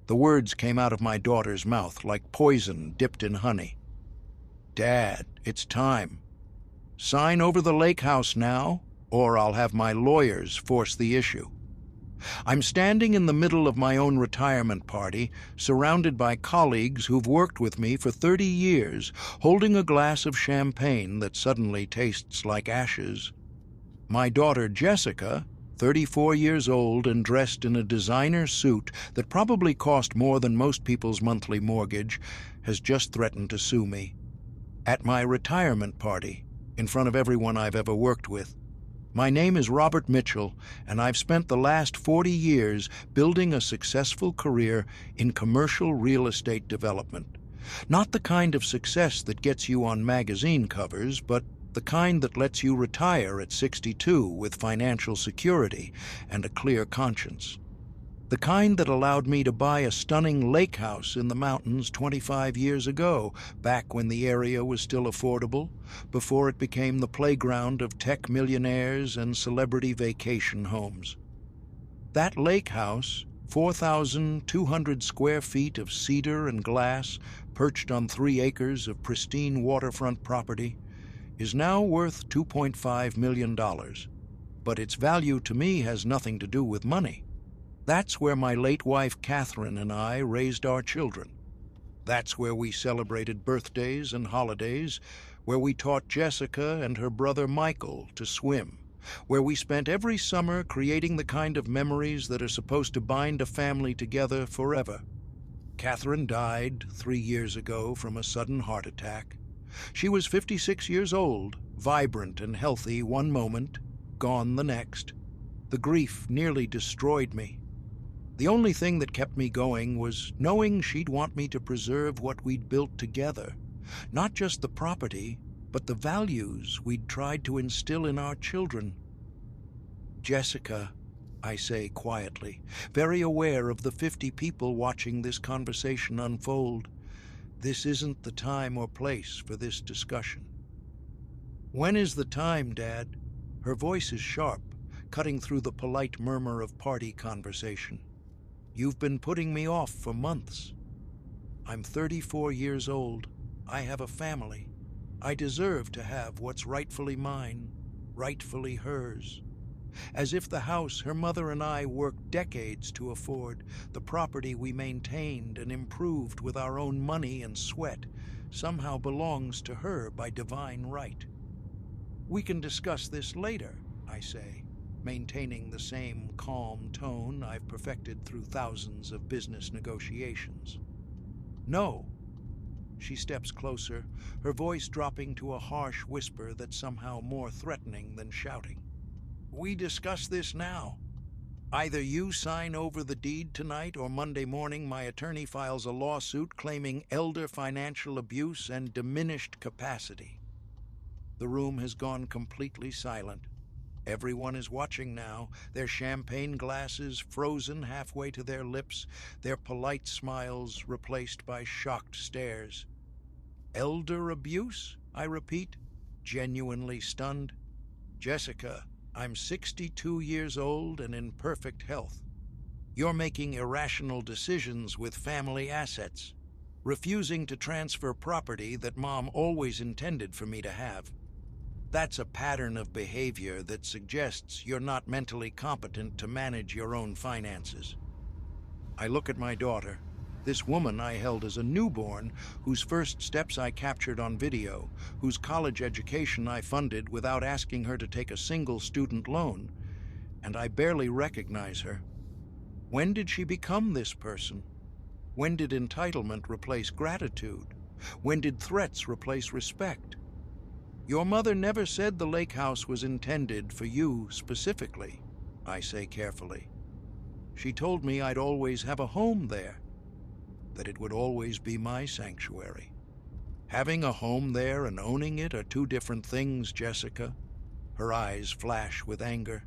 The words came out of my daughter's mouth like poison dipped in honey. "Dad, it's time. Sign over the lake house now, or I'll have my lawyers force the issue." I'm standing in the middle of my own retirement party, surrounded by colleagues who've worked with me for 30 years, holding a glass of champagne that suddenly tastes like ashes. My daughter Jessica, 34 years old and dressed in a designer suit that probably cost more than most people's monthly mortgage, has just threatened to sue me. At my retirement party, in front of everyone I've ever worked with. My name is Robert Mitchell, and I've spent the last 40 years building a successful career in commercial real estate development. Not the kind of success that gets you on magazine covers, but the kind that lets you retire at 62 with financial security and a clear conscience. The kind that allowed me to buy a stunning lake house in the mountains 25 years ago, back when the area was still affordable, before it became the playground of tech millionaires and celebrity vacation homes. That lake house, 4,200 square feet of cedar and glass, perched on 3 acres of pristine waterfront property, is now worth $2.5 million. But its value to me has nothing to do with money. That's where my late wife Catherine and I raised our children. That's where we celebrated birthdays and holidays, where we taught Jessica and her brother Michael to swim, where we spent every summer creating the kind of memories that are supposed to bind a family together forever. Catherine died 3 years ago from a sudden heart attack. She was 56 years old, vibrant and healthy one moment, gone the next. The grief nearly destroyed me. The only thing that kept me going was knowing she'd want me to preserve what we'd built together, not just the property, but the values we'd tried to instill in our children. "Jessica," I say quietly, very aware of the 50 people watching this conversation unfold, "this isn't the time or place for this discussion." "When is the time, Dad?" Her voice is sharp, cutting through the polite murmur of party conversation. "You've been putting me off for months. I'm 34 years old. I have a family. I deserve to have what's rightfully mine, rightfully hers. As if the house her mother and I worked decades to afford, the property we maintained and improved with our own money and sweat, somehow belongs to her by divine right." "We can discuss this later," I say, maintaining the same calm tone I've perfected through thousands of business negotiations. "No." She steps closer, her voice dropping to a harsh whisper that's somehow more threatening than shouting. "We discuss this now. Either you sign over the deed tonight, or Monday morning my attorney files a lawsuit claiming elder financial abuse and diminished capacity." The room has gone completely silent. Everyone is watching now, their champagne glasses frozen halfway to their lips, their polite smiles replaced by shocked stares. "Elder abuse?" I repeat, genuinely stunned. "Jessica, I'm 62 years old and in perfect health. You're making irrational decisions with family assets, refusing to transfer property that Mom always intended for me to have. That's a pattern of behavior that suggests you're not mentally competent to manage your own finances." I look at my daughter, this woman I held as a newborn, whose first steps I captured on video, whose college education I funded without asking her to take a single student loan, and I barely recognize her. When did she become this person? When did entitlement replace gratitude? When did threats replace respect? "Your mother never said the lake house was intended for you specifically," I say carefully. "She told me I'd always have a home there, that it would always be my sanctuary." "Having a home there and owning it are two different things, Jessica." Her eyes flash with anger.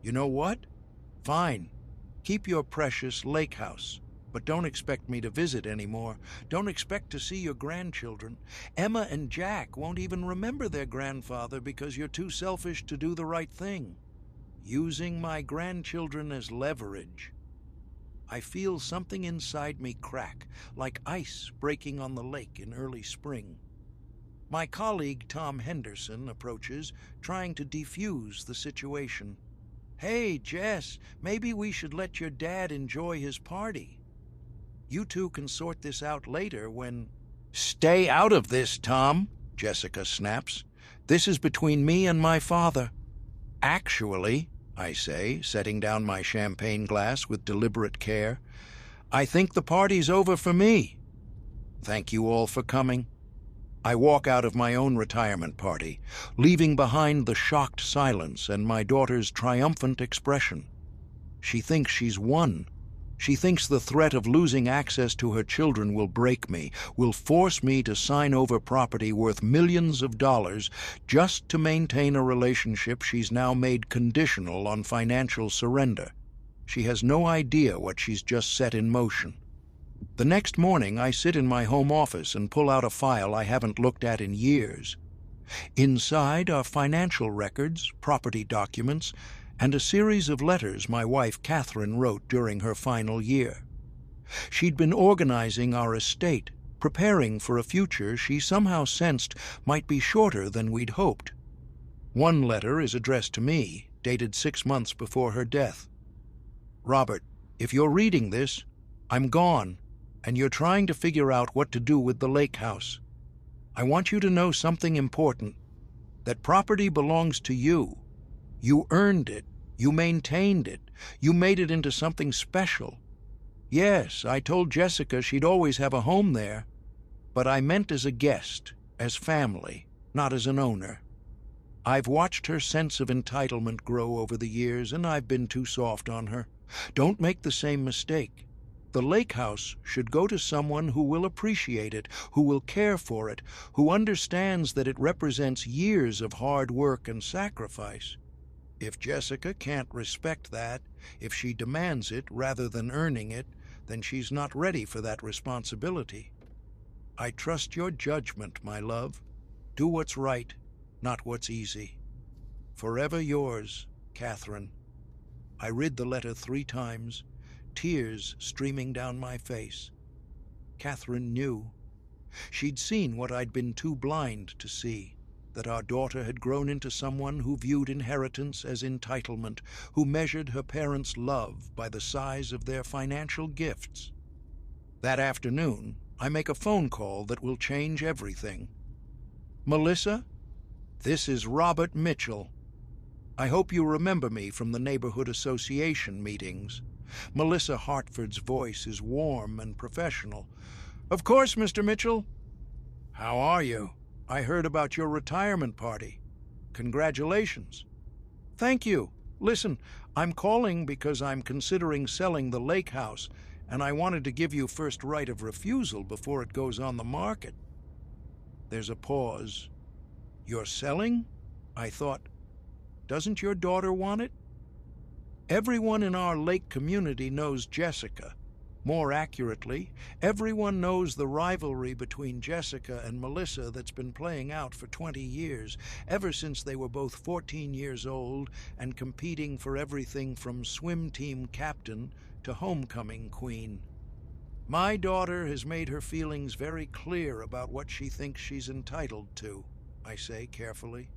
"You know what? Fine. Keep your precious lake house. But don't expect me to visit anymore. Don't expect to see your grandchildren. Emma and Jack won't even remember their grandfather because you're too selfish to do the right thing. Using my grandchildren as leverage." I feel something inside me crack, like ice breaking on the lake in early spring. My colleague Tom Henderson approaches, trying to defuse the situation. "Hey, Jess, maybe we should let your dad enjoy his party. You two can sort this out later when—" "Stay out of this, Tom," Jessica snaps. "This is between me and my father." "Actually," I say, setting down my champagne glass with deliberate care, "I think the party's over for me. Thank you all for coming." I walk out of my own retirement party, leaving behind the shocked silence and my daughter's triumphant expression. She thinks she's won. She thinks the threat of losing access to her children will break me, will force me to sign over property worth millions of dollars just to maintain a relationship she's now made conditional on financial surrender. She has no idea what she's just set in motion. The next morning, I sit in my home office and pull out a file I haven't looked at in years. Inside are financial records, property documents, and a series of letters my wife Catherine wrote during her final year. She'd been organizing our estate, preparing for a future she somehow sensed might be shorter than we'd hoped. One letter is addressed to me, dated 6 months before her death. "Robert, if you're reading this, I'm gone, and you're trying to figure out what to do with the lake house. I want you to know something important. That property belongs to you. You earned it. You maintained it. You made it into something special. Yes, I told Jessica she'd always have a home there, but I meant as a guest, as family, not as an owner. I've watched her sense of entitlement grow over the years, and I've been too soft on her. Don't make the same mistake. The lake house should go to someone who will appreciate it, who will care for it, who understands that it represents years of hard work and sacrifice. If Jessica can't respect that, if she demands it rather than earning it, then she's not ready for that responsibility. I trust your judgment, my love. Do what's right, not what's easy. Forever yours, Catherine." I read the letter 3 times, tears streaming down my face. Catherine knew. She'd seen what I'd been too blind to see, that our daughter had grown into someone who viewed inheritance as entitlement, who measured her parents' love by the size of their financial gifts. That afternoon, I make a phone call that will change everything. "Melissa, this is Robert Mitchell. I hope you remember me from the neighborhood association meetings." Melissa Hartford's voice is warm and professional. "Of course, Mr. Mitchell. How are you? I heard about your retirement party. Congratulations." "Thank you. Listen, I'm calling because I'm considering selling the lake house, and I wanted to give you first right of refusal before it goes on the market." There's a pause. "You're selling?" I thought. "Doesn't your daughter want it?" Everyone in our lake community knows Jessica. More accurately, everyone knows the rivalry between Jessica and Melissa that's been playing out for 20 years, ever since they were both 14 years old and competing for everything from swim team captain to homecoming queen. My daughter has made her feelings very clear about what she thinks she's entitled to, I say carefully.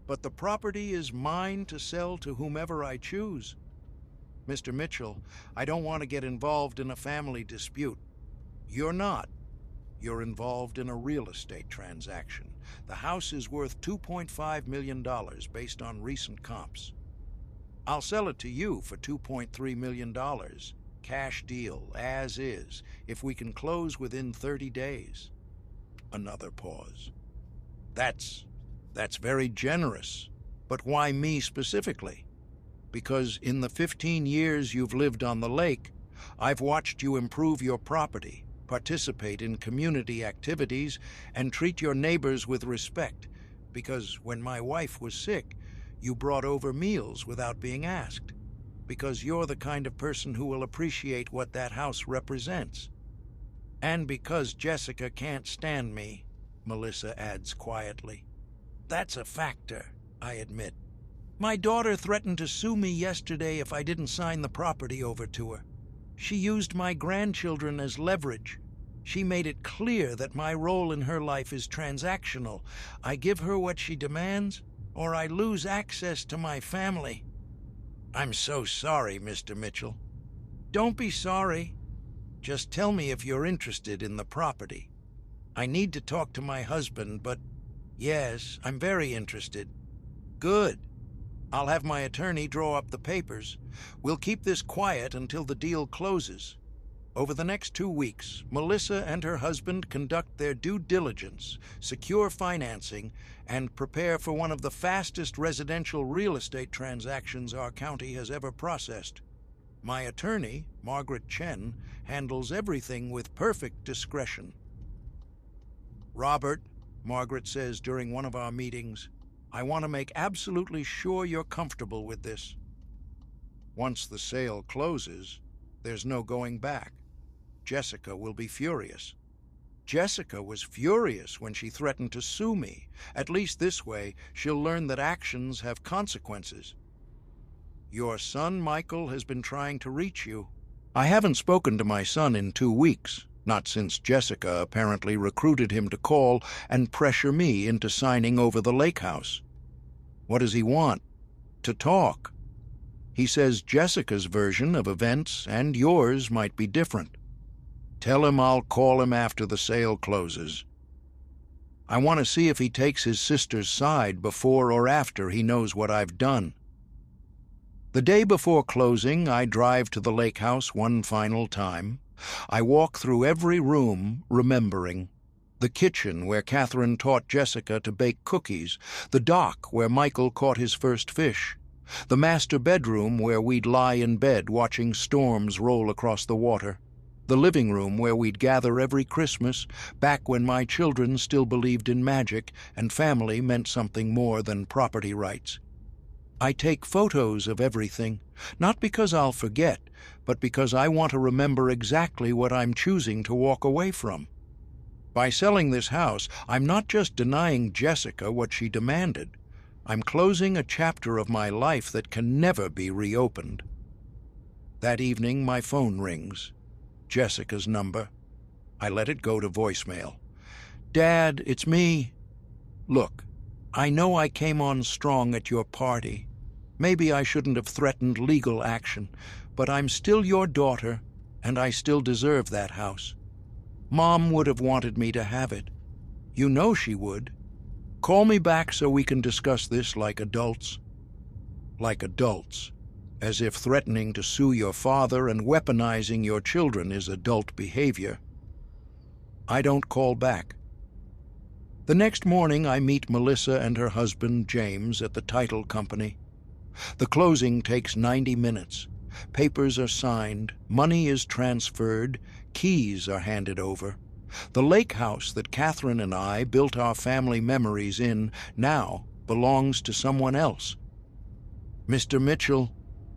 But the property is mine to sell to whomever I choose. Mr. Mitchell, I don't want to get involved in a family dispute. You're not. You're involved in a real estate transaction. The house is worth $2.5 million based on recent comps. I'll sell it to you for $2.3 million. Cash deal, as is, if we can close within 30 days. Another pause. That's very generous. But why me specifically? Because in the 15 years you've lived on the lake, I've watched you improve your property, participate in community activities, and treat your neighbors with respect. Because when my wife was sick, you brought over meals without being asked. Because you're the kind of person who will appreciate what that house represents. And because Jessica can't stand me, Melissa adds quietly. That's a factor, I admit. My daughter threatened to sue me yesterday if I didn't sign the property over to her. She used my grandchildren as leverage. She made it clear that my role in her life is transactional. I give her what she demands, or I lose access to my family. I'm so sorry, Mr. Mitchell. Don't be sorry. Just tell me if you're interested in the property. I need to talk to my husband, but yes, I'm very interested. Good. I'll have my attorney draw up the papers. We'll keep this quiet until the deal closes. Over the next 2 weeks, Melissa and her husband conduct their due diligence, secure financing, and prepare for one of the fastest residential real estate transactions our county has ever processed. My attorney, Margaret Chen, handles everything with perfect discretion. Robert, Margaret says during one of our meetings, I want to make absolutely sure you're comfortable with this. Once the sale closes, there's no going back. Jessica will be furious. Jessica was furious when she threatened to sue me. At least this way, she'll learn that actions have consequences. Your son, Michael, has been trying to reach you. I haven't spoken to my son in 2 weeks, not since Jessica apparently recruited him to call and pressure me into signing over the lake house. What does he want? To talk. He says Jessica's version of events and yours might be different. Tell him I'll call him after the sale closes. I want to see if he takes his sister's side before or after he knows what I've done. The day before closing, I drive to the lake house one final time. I walk through every room, remembering. The kitchen where Catherine taught Jessica to bake cookies, the dock where Michael caught his first fish, the master bedroom where we'd lie in bed watching storms roll across the water, the living room where we'd gather every Christmas, back when my children still believed in magic and family meant something more than property rights. I take photos of everything, not because I'll forget, but because I want to remember exactly what I'm choosing to walk away from. By selling this house, I'm not just denying Jessica what she demanded. I'm closing a chapter of my life that can never be reopened. That evening, my phone rings. Jessica's number. I let it go to voicemail. Dad, it's me. Look, I know I came on strong at your party. Maybe I shouldn't have threatened legal action, but I'm still your daughter, and I still deserve that house. Mom would have wanted me to have it. You know she would. Call me back so we can discuss this like adults. Like adults. As if threatening to sue your father and weaponizing your children is adult behavior. I don't call back. The next morning, I meet Melissa and her husband, James, at the title company. The closing takes 90 minutes. Papers are signed, money is transferred, keys are handed over. The lake house that Catherine and I built our family memories in now belongs to someone else. Mr. Mitchell,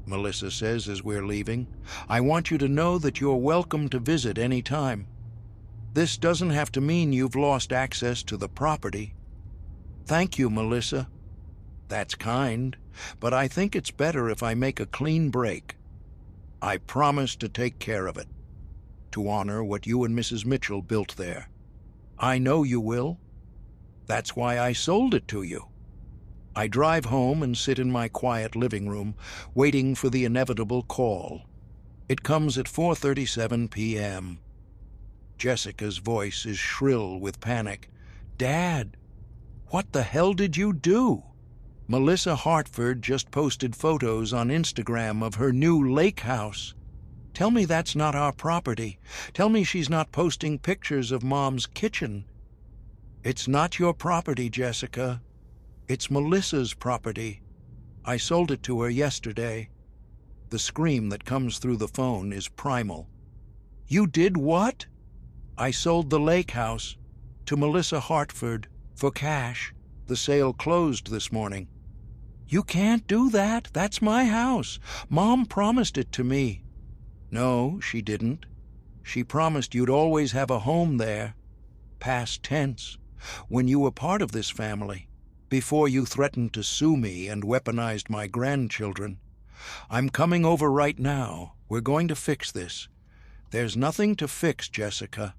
Melissa says as we're leaving, I want you to know that you're welcome to visit any time. This doesn't have to mean you've lost access to the property. Thank you, Melissa. That's kind, but I think it's better if I make a clean break. I promise to take care of it, to honor what you and Mrs. Mitchell built there. I know you will. That's why I sold it to you. I drive home and sit in my quiet living room, waiting for the inevitable call. It comes at 4:37 p.m. Jessica's voice is shrill with panic. Dad, what the hell did you do? Melissa Hartford just posted photos on Instagram of her new lake house. Tell me that's not our property. Tell me she's not posting pictures of Mom's kitchen. It's not your property, Jessica. It's Melissa's property. I sold it to her yesterday. The scream that comes through the phone is primal. You did what? I sold the lake house to Melissa Hartford for cash. The sale closed this morning. You can't do that. That's my house. Mom promised it to me. No, she didn't. She promised you'd always have a home there. Past tense. When you were part of this family. Before you threatened to sue me and weaponized my grandchildren. I'm coming over right now. We're going to fix this. There's nothing to fix, Jessica.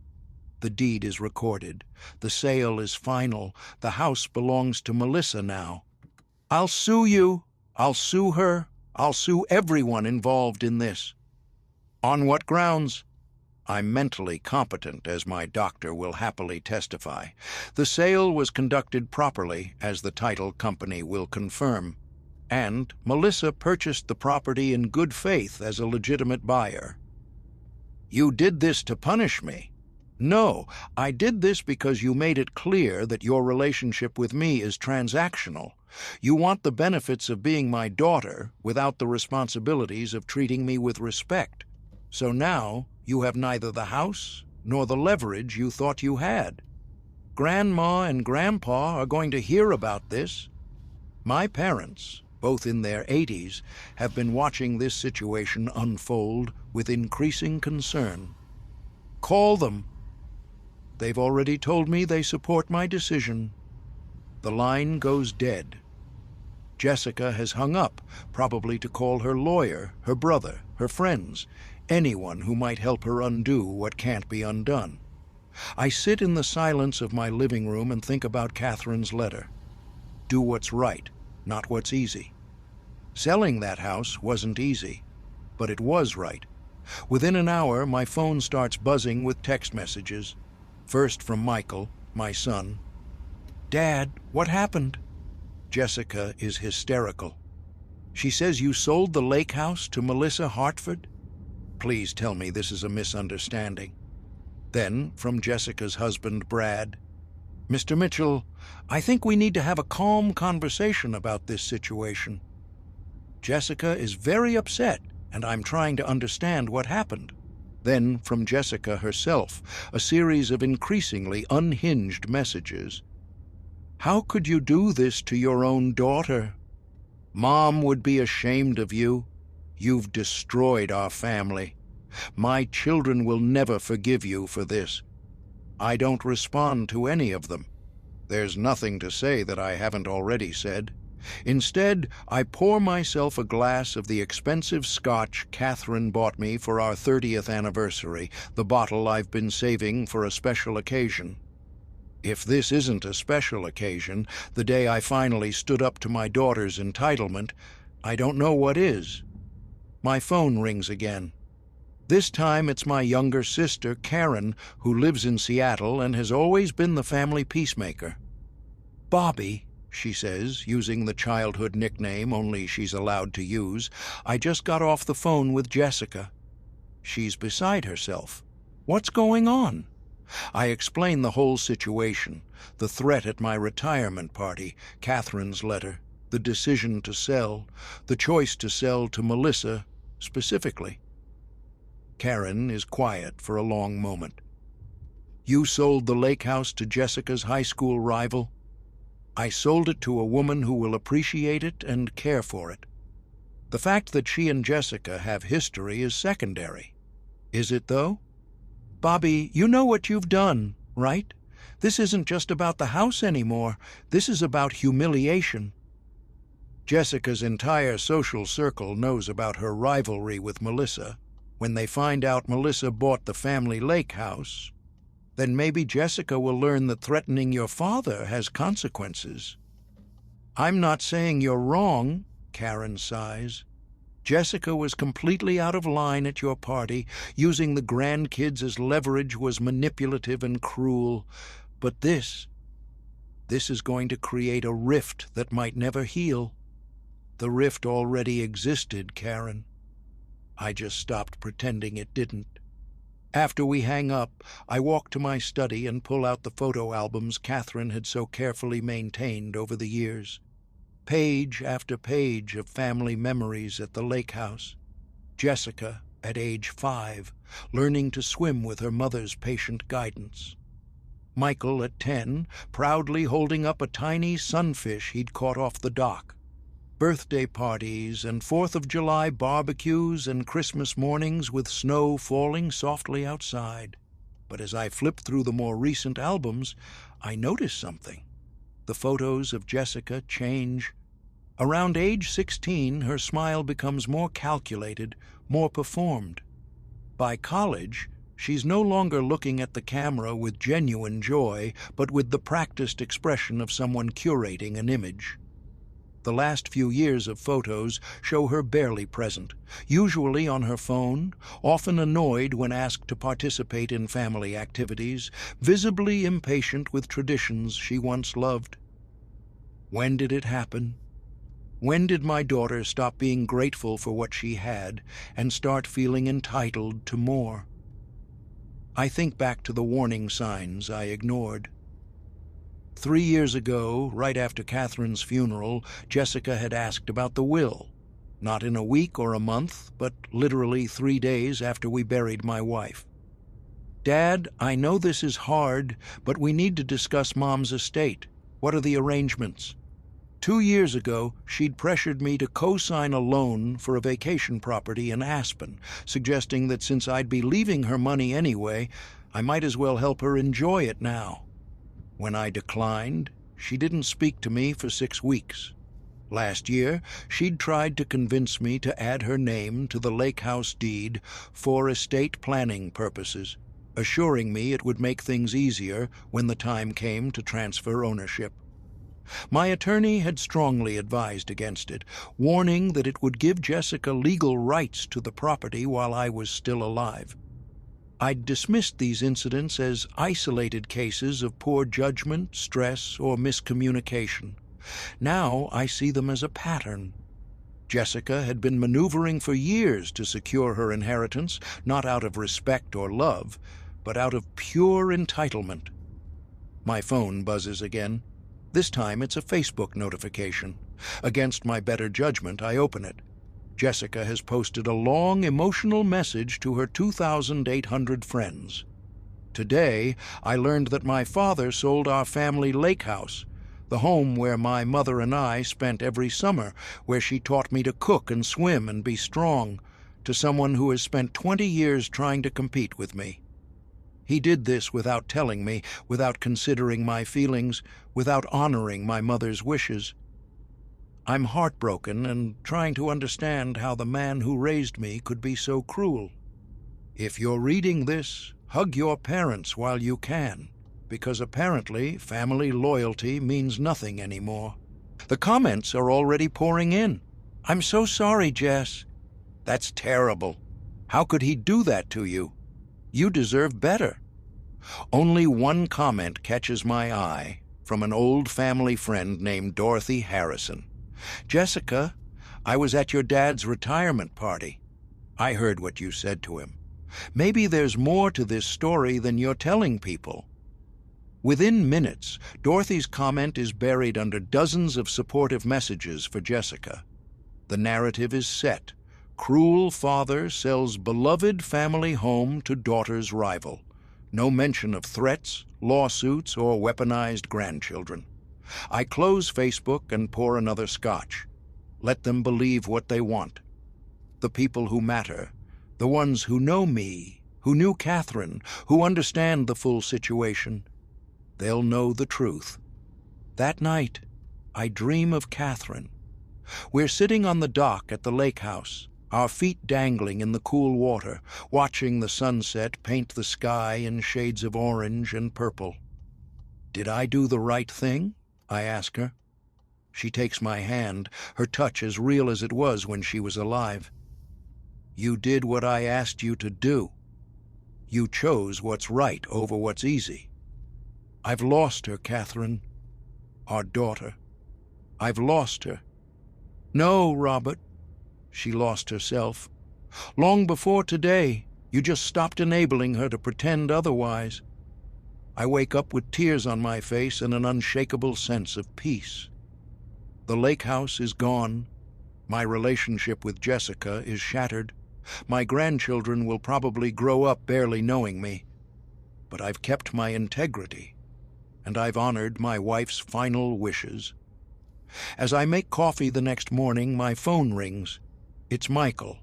The deed is recorded. The sale is final. The house belongs to Melissa now. I'll sue you. I'll sue her. I'll sue everyone involved in this. On what grounds? I'm mentally competent, as my doctor will happily testify. The sale was conducted properly, as the title company will confirm. And Melissa purchased the property in good faith as a legitimate buyer. You did this to punish me. No, I did this because you made it clear that your relationship with me is transactional. You want the benefits of being my daughter without the responsibilities of treating me with respect. So now you have neither the house nor the leverage you thought you had. Grandma and Grandpa are going to hear about this. My parents, both in their 80s, have been watching this situation unfold with increasing concern. Call them. They've already told me they support my decision. The line goes dead. Jessica has hung up, probably to call her lawyer, her brother, her friends, anyone who might help her undo what can't be undone. I sit in the silence of my living room and think about Catherine's letter. Do what's right, not what's easy. Selling that house wasn't easy, but it was right. Within an hour, my phone starts buzzing with text messages. First from Michael, my son. Dad, what happened? Jessica is hysterical. She says you sold the lake house to Melissa Hartford? Please tell me this is a misunderstanding. Then, from Jessica's husband, Brad. Mr. Mitchell, I think we need to have a calm conversation about this situation. Jessica is very upset, and I'm trying to understand what happened. Then, from Jessica herself, a series of increasingly unhinged messages. How could you do this to your own daughter? Mom would be ashamed of you. You've destroyed our family. My children will never forgive you for this. I don't respond to any of them. There's nothing to say that I haven't already said. Instead, I pour myself a glass of the expensive scotch Catherine bought me for our 30th anniversary, the bottle I've been saving for a special occasion. If this isn't a special occasion, the day I finally stood up to my daughter's entitlement, I don't know what is. My phone rings again. This time it's my younger sister, Karen, who lives in Seattle and has always been the family peacemaker. Bobby, she says, using the childhood nickname only she's allowed to use, I just got off the phone with Jessica. She's beside herself. What's going on? I explain the whole situation, the threat at my retirement party, Catherine's letter, the decision to sell, the choice to sell to Melissa specifically. Karen is quiet for a long moment. You sold the lake house to Jessica's high school rival? I sold it to a woman who will appreciate it and care for it. The fact that she and Jessica have history is secondary. Is it, though? Bobby, you know what you've done, right? This isn't just about the house anymore. This is about humiliation. Jessica's entire social circle knows about her rivalry with Melissa. When they find out Melissa bought the family lake house, then maybe Jessica will learn that threatening your father has consequences. I'm not saying you're wrong, Karen sighs. Jessica was completely out of line at your party. Using the grandkids as leverage was manipulative and cruel. But this is going to create a rift that might never heal. The rift already existed, Karen. I just stopped pretending it didn't. After we hang up, I walk to my study and pull out the photo albums Catherine had so carefully maintained over the years. Page after page of family memories at the lake house. Jessica, at age 5, learning to swim with her mother's patient guidance. Michael, at 10, proudly holding up a tiny sunfish he'd caught off the dock. Birthday parties and 4th of July barbecues and Christmas mornings with snow falling softly outside. But as I flip through the more recent albums, I notice something. The photos of Jessica change. Around age 16, her smile becomes more calculated, more performed. By college, she's no longer looking at the camera with genuine joy, but with the practiced expression of someone curating an image. The last few years of photos show her barely present, usually on her phone, often annoyed when asked to participate in family activities, visibly impatient with traditions she once loved. When did it happen? When did my daughter stop being grateful for what she had and start feeling entitled to more? I think back to the warning signs I ignored. 3 years ago, right after Catherine's funeral, Jessica had asked about the will. Not in a week or a month, but literally 3 days after we buried my wife. "Dad, I know this is hard, but we need to discuss Mom's estate. What are the arrangements?" 2 years ago, she'd pressured me to co-sign a loan for a vacation property in Aspen, suggesting that since I'd be leaving her money anyway, I might as well help her enjoy it now. When I declined, she didn't speak to me for 6 weeks. Last year, she'd tried to convince me to add her name to the lake house deed for estate planning purposes, assuring me it would make things easier when the time came to transfer ownership. My attorney had strongly advised against it, warning that it would give Jessica legal rights to the property while I was still alive. I'd dismissed these incidents as isolated cases of poor judgment, stress, or miscommunication. Now I see them as a pattern. Jessica had been maneuvering for years to secure her inheritance, not out of respect or love, but out of pure entitlement. My phone buzzes again. This time it's a Facebook notification. Against my better judgment, I open it. Jessica has posted a long, emotional message to her 2,800 friends. Today, I learned that my father sold our family lake house, the home where my mother and I spent every summer, where she taught me to cook and swim and be strong, to someone who has spent 20 years trying to compete with me. He did this without telling me, without considering my feelings, without honoring my mother's wishes. I'm heartbroken and trying to understand how the man who raised me could be so cruel. If you're reading this, hug your parents while you can, because apparently family loyalty means nothing anymore. The comments are already pouring in. "I'm so sorry, Jess." "That's terrible. How could he do that to you? You deserve better." Only one comment catches my eye, from an old family friend named Dorothy Harrison. "Jessica, I was at your dad's retirement party. I heard what you said to him. Maybe there's more to this story than you're telling people." Within minutes, Dorothy's comment is buried under dozens of supportive messages for Jessica. The narrative is set. Cruel father sells beloved family home to daughter's rival. No mention of threats, lawsuits, or weaponized grandchildren. I close Facebook and pour another scotch. Let them believe what they want. The people who matter, the ones who know me, who knew Catherine, who understand the full situation, they'll know the truth. That night, I dream of Catherine. We're sitting on the dock at the lake house, our feet dangling in the cool water, watching the sunset paint the sky in shades of orange and purple. "Did I do the right thing?" I ask her. She takes my hand, her touch as real as it was when she was alive. "You did what I asked you to do. You chose what's right over what's easy. I've lost her, Catherine. Our daughter. I've lost her." "No, Robert. She lost herself. Long before today, you just stopped enabling her to pretend otherwise." I wake up with tears on my face and an unshakable sense of peace. The lake house is gone. My relationship with Jessica is shattered. My grandchildren will probably grow up barely knowing me. But I've kept my integrity, and I've honored my wife's final wishes. As I make coffee the next morning, my phone rings. It's Michael.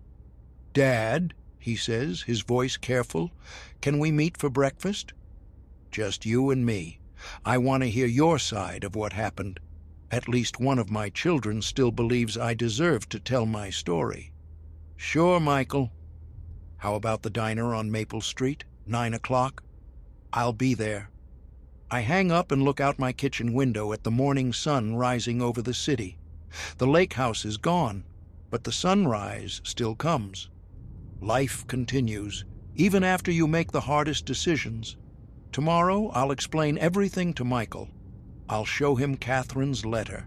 "Dad," he says, his voice careful, "can we meet for breakfast?" "Just you and me. I want to hear your side of what happened." At least one of my children still believes I deserve to tell my story. Sure, Michael. How about the diner on Maple Street, 9 o'clock? I'll be there. I hang up and look out my kitchen window at the morning sun rising over the city. The lake house is gone, but the sunrise still comes. Life continues, even after you make the hardest decisions. Tomorrow I'll explain everything to Michael. I'll show him Catherine's letter.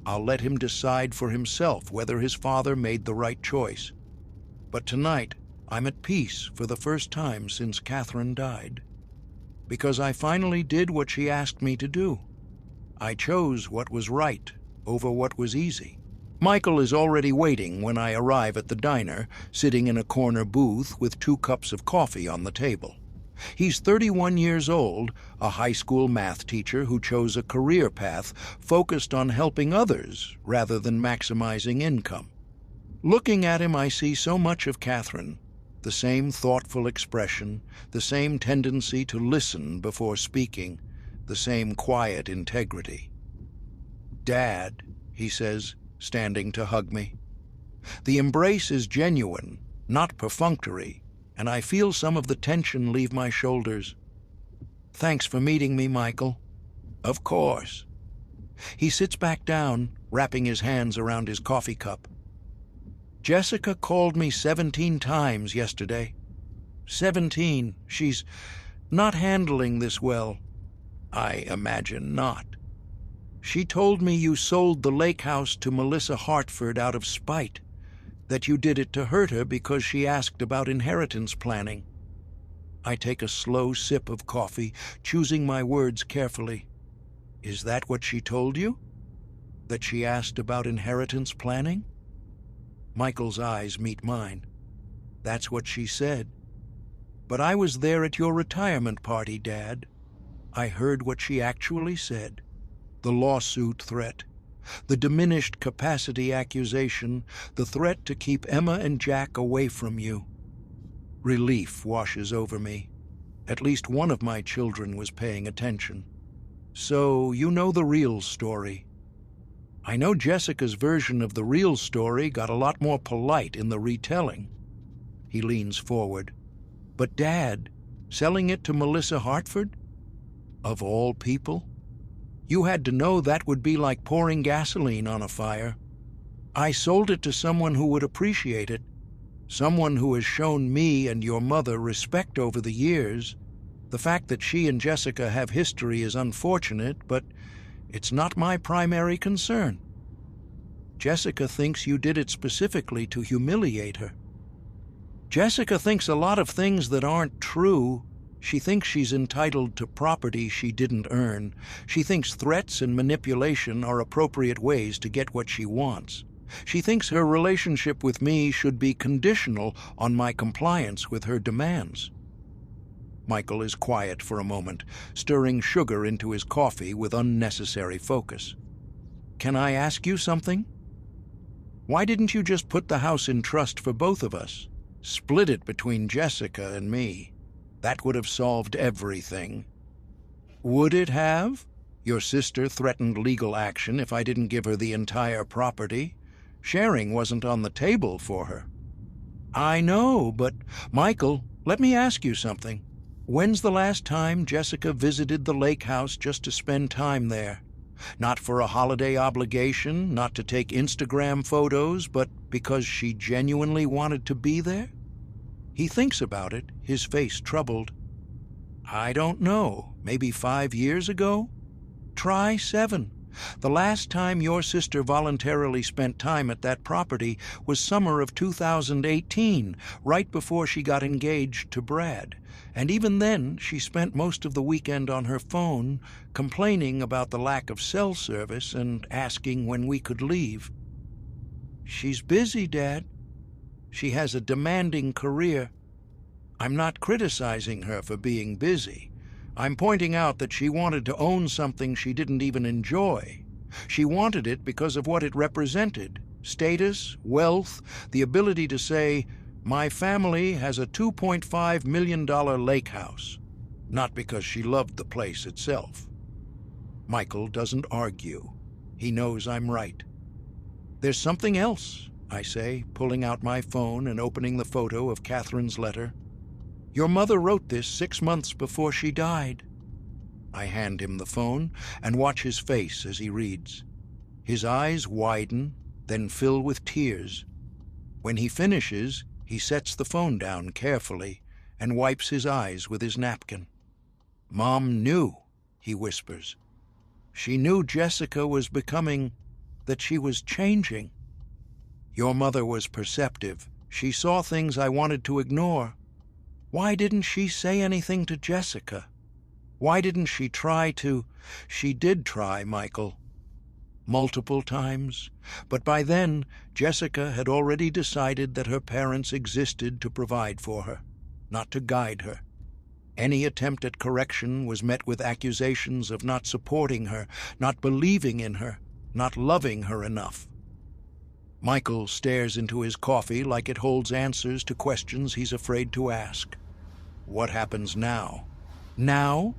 I'll let him decide for himself whether his father made the right choice. But tonight, I'm at peace for the first time since Catherine died. Because I finally did what she asked me to do. I chose what was right over what was easy. Michael is already waiting when I arrive at the diner, sitting in a corner booth with 2 cups of coffee on the table. He's 31 years old, a high school math teacher who chose a career path focused on helping others rather than maximizing income. Looking at him, I see so much of Catherine, the same thoughtful expression, the same tendency to listen before speaking, the same quiet integrity. "Dad," he says, standing to hug me. The embrace is genuine, not perfunctory, and I feel some of the tension leave my shoulders. "Thanks for meeting me, Michael." "Of course." He sits back down, wrapping his hands around his coffee cup. "Jessica called me 17 times yesterday. 17. She's not handling this well." "I imagine not." "She told me you sold the lake house to Melissa Hartford out of spite, that you did it to hurt her because she asked about inheritance planning." I take a slow sip of coffee, choosing my words carefully. "Is that what she told you? That she asked about inheritance planning?" Michael's eyes meet mine. "That's what she said. But I was there at your retirement party, Dad. I heard what she actually said. The lawsuit threat, the diminished capacity accusation, the threat to keep Emma and Jack away from you." Relief washes over me. At least one of my children was paying attention. "So you know the real story." "I know Jessica's version of the real story got a lot more polite in the retelling." He leans forward. "But Dad, selling it to Melissa Hartford? Of all people? You had to know that would be like pouring gasoline on a fire. I sold it to someone who would appreciate it, someone who has shown me and your mother respect over the years. The fact that she and Jessica have history is unfortunate, but it's not my primary concern. Jessica thinks you did it specifically to humiliate her." "Jessica thinks a lot of things that aren't true. She thinks she's entitled to property she didn't earn. She thinks threats and manipulation are appropriate ways to get what she wants. She thinks her relationship with me should be conditional on my compliance with her demands." Michael is quiet for a moment, stirring sugar into his coffee with unnecessary focus. "Can I ask you something? Why didn't you just put the house in trust for both of us? Split it between Jessica and me. That would have solved everything." "Would it have? Your sister threatened legal action if I didn't give her the entire property. Sharing wasn't on the table for her." "I know, but Michael, let me ask you something. When's the last time Jessica visited the lake house just to spend time there? Not for a holiday obligation, not to take Instagram photos, but because she genuinely wanted to be there?" He thinks about it, his face troubled. "I don't know, maybe 5 years ago? Try 7. The last time your sister voluntarily spent time at that property was summer of 2018, right before she got engaged to Brad. And even then, she spent most of the weekend on her phone, complaining about the lack of cell service and asking when we could leave." "She's busy, Dad. She has a demanding career. I'm not criticizing her for being busy. I'm pointing out that she wanted to own something she didn't even enjoy. She wanted it because of what it represented: status, wealth, the ability to say, 'My family has a $2.5 million lake house,' not because she loved the place itself." Michael doesn't argue. He knows I'm right. There's something else, I say, pulling out my phone and opening the photo of Catherine's letter. Your mother wrote this 6 months before she died. I hand him the phone and watch his face as he reads. His eyes widen, then fill with tears. When he finishes, he sets the phone down carefully and wipes his eyes with his napkin. Mom knew, he whispers. She knew Jessica was that she was changing. Your mother was perceptive. She saw things I wanted to ignore. Why didn't she say anything to Jessica? Why didn't she try to? She did try, Michael. Multiple times. But by then, Jessica had already decided that her parents existed to provide for her, not to guide her. Any attempt at correction was met with accusations of not supporting her, not believing in her, not loving her enough. Michael stares into his coffee like it holds answers to questions he's afraid to ask. What happens now? Now?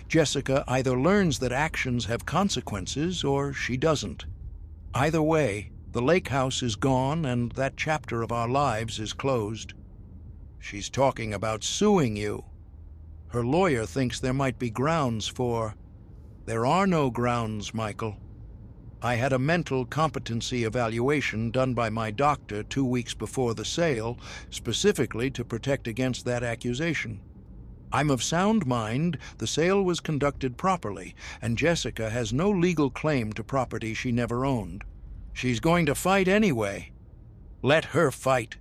Jessica either learns that actions have consequences or she doesn't. Either way, the lake house is gone and that chapter of our lives is closed. She's talking about suing you. Her lawyer thinks there might be grounds for... There are no grounds, Michael. I had a mental competency evaluation done by my doctor 2 weeks before the sale, specifically to protect against that accusation. I'm of sound mind, the sale was conducted properly, and Jessica has no legal claim to property she never owned. She's going to fight anyway. Let her fight.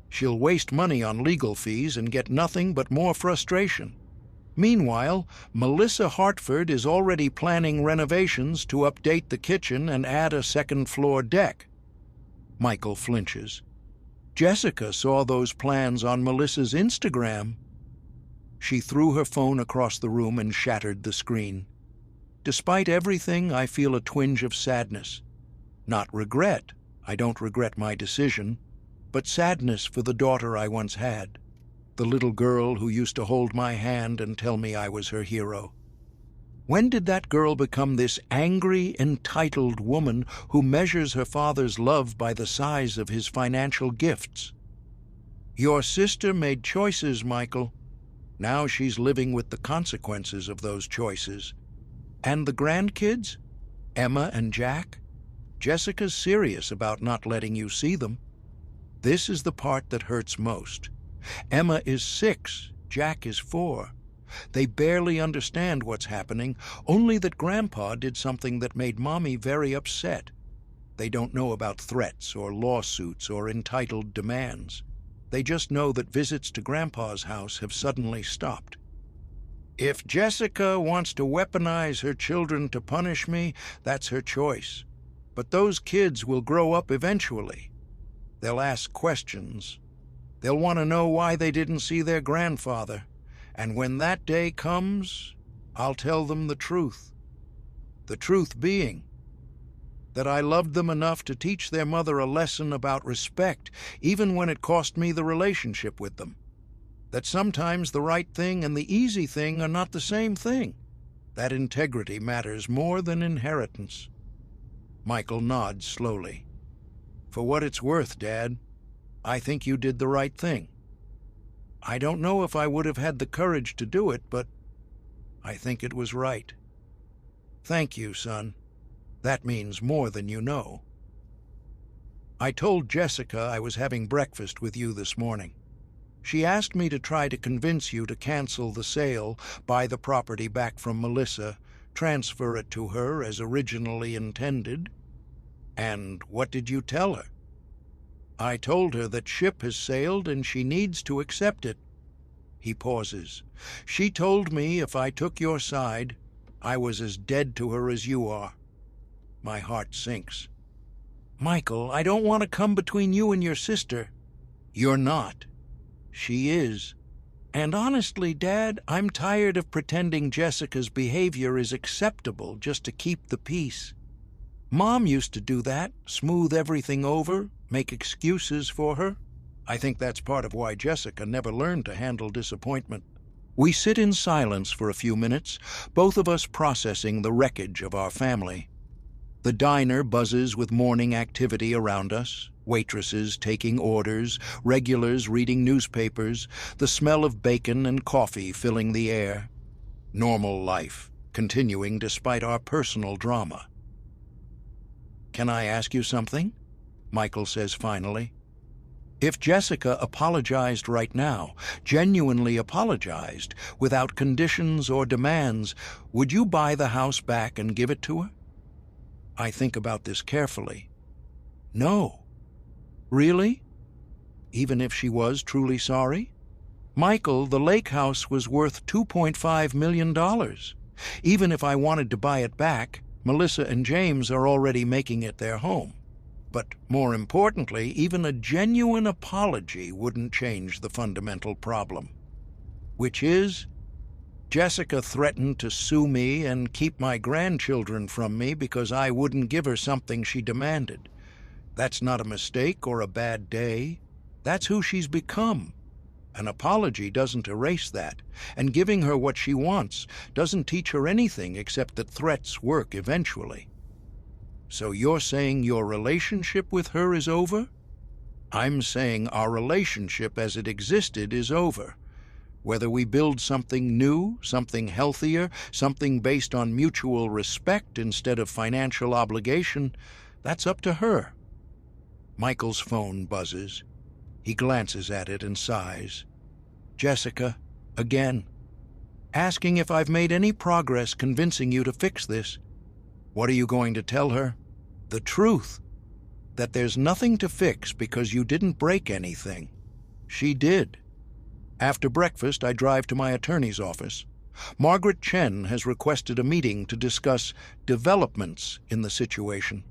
She'll waste money on legal fees and get nothing but more frustration. Meanwhile, Melissa Hartford is already planning renovations to update the kitchen and add a second-floor deck. Michael flinches. Jessica saw those plans on Melissa's Instagram. She threw her phone across the room and shattered the screen. Despite everything, I feel a twinge of sadness. Not regret. I don't regret my decision. But sadness for the daughter I once had. The little girl who used to hold my hand and tell me I was her hero. When did that girl become this angry, entitled woman who measures her father's love by the size of his financial gifts? Your sister made choices, Michael. Now she's living with the consequences of those choices. And the grandkids? Emma and Jack? Jessica's serious about not letting you see them. This is the part that hurts most. Emma is 6, Jack is 4. They barely understand what's happening, only that Grandpa did something that made Mommy very upset. They don't know about threats or lawsuits or entitled demands. They just know that visits to Grandpa's house have suddenly stopped. If Jessica wants to weaponize her children to punish me, that's her choice. But those kids will grow up eventually. They'll ask questions. They'll want to know why they didn't see their grandfather. And when that day comes, I'll tell them the truth. The truth being that I loved them enough to teach their mother a lesson about respect, even when it cost me the relationship with them. That sometimes the right thing and the easy thing are not the same thing. That integrity matters more than inheritance. Michael nods slowly. For what it's worth, Dad, I think you did the right thing. I don't know if I would have had the courage to do it, but I think it was right. Thank you, son. That means more than you know. I told Jessica I was having breakfast with you this morning. She asked me to try to convince you to cancel the sale, buy the property back from Melissa, transfer it to her as originally intended. And what did you tell her? I told her that ship has sailed and she needs to accept it. He pauses. She told me if I took your side, I was as dead to her as you are. My heart sinks. Michael, I don't want to come between you and your sister. You're not. She is. And honestly, Dad, I'm tired of pretending Jessica's behavior is acceptable just to keep the peace. Mom used to do that, smooth everything over, make excuses for her. I think that's part of why Jessica never learned to handle disappointment. We sit in silence for a few minutes, both of us processing the wreckage of our family. The diner buzzes with morning activity around us, waitresses taking orders, regulars reading newspapers, the smell of bacon and coffee filling the air. Normal life, continuing despite our personal drama. "Can I ask you something?" Michael says finally. "If Jessica apologized right now, genuinely apologized, without conditions or demands, would you buy the house back and give it to her?" I think about this carefully. No. Really? Even if she was truly sorry? Michael, the lake house was worth $2.5 million. Even if I wanted to buy it back, Melissa and James are already making it their home. But more importantly, even a genuine apology wouldn't change the fundamental problem. Which is, Jessica threatened to sue me and keep my grandchildren from me because I wouldn't give her something she demanded. That's not a mistake or a bad day. That's who she's become. An apology doesn't erase that, and giving her what she wants doesn't teach her anything except that threats work eventually. So you're saying your relationship with her is over? I'm saying our relationship as it existed is over. Whether we build something new, something healthier, something based on mutual respect instead of financial obligation, that's up to her. Michael's phone buzzes. He glances at it and sighs. Jessica, again, asking if I've made any progress convincing you to fix this. What are you going to tell her? The truth. That there's nothing to fix because you didn't break anything. She did. After breakfast, I drive to my attorney's office. Margaret Chen has requested a meeting to discuss developments in the situation.